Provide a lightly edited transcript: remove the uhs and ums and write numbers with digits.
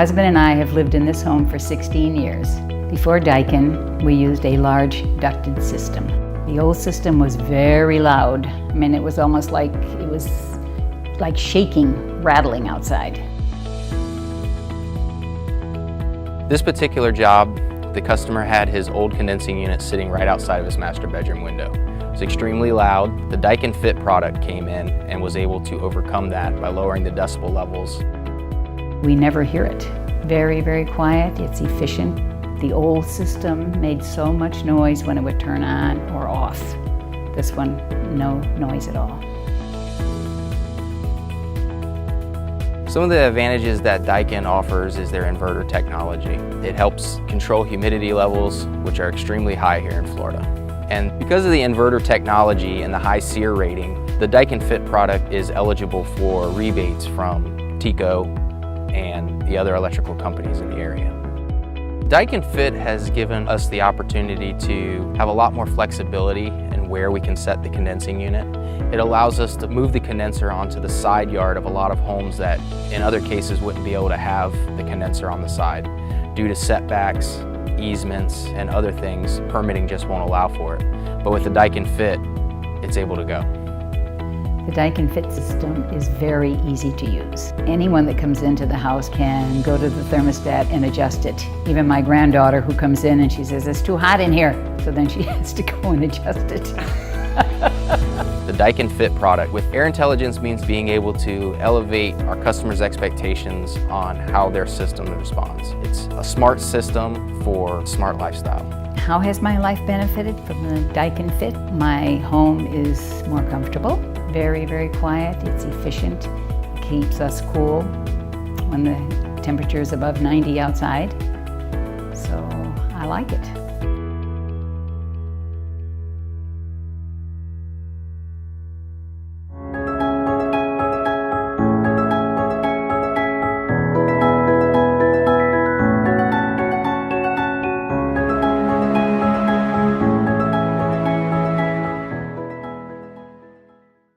husband and I have lived in this home for 16 years. Before Daikin, we used a large ducted system. The old system was very loud. I mean, it was almost like shaking, rattling outside. This particular job, the customer had his old condensing unit sitting right outside of his master bedroom window. It was extremely loud. The Daikin Fit product came in and was able to overcome that by lowering the decibel levels. We never hear it. Very, very quiet. It's efficient. The old system made so much noise when it would turn on or off. This one, no noise at all. Some of the advantages that Daikin offers is their inverter technology. It helps control humidity levels, which are extremely high here in Florida. And because of the inverter technology and the high SEER rating, the Daikin Fit product is eligible for rebates from TECO and the other electrical companies in the area. Daikin Fit has given us the opportunity to have a lot more flexibility in where we can set the condensing unit. It allows us to move the condenser onto the side yard of a lot of homes that in other cases wouldn't be able to have the condenser on the side. Due to setbacks, easements, and other things, permitting just won't allow for it. But with the Daikin Fit, it's able to go. The Daikin Fit system is very easy to use. Anyone that comes into the house can go to the thermostat and adjust it. Even my granddaughter who comes in and she says, "It's too hot in here." So then she has to go and adjust it. The Daikin Fit product with air intelligence means being able to elevate our customers' expectations on how their system responds. It's a smart system for smart lifestyle. How has my life benefited from the Daikin Fit? My home is more comfortable, very, very quiet. It's efficient, it keeps us cool when the temperature is above 90 outside. So I like it.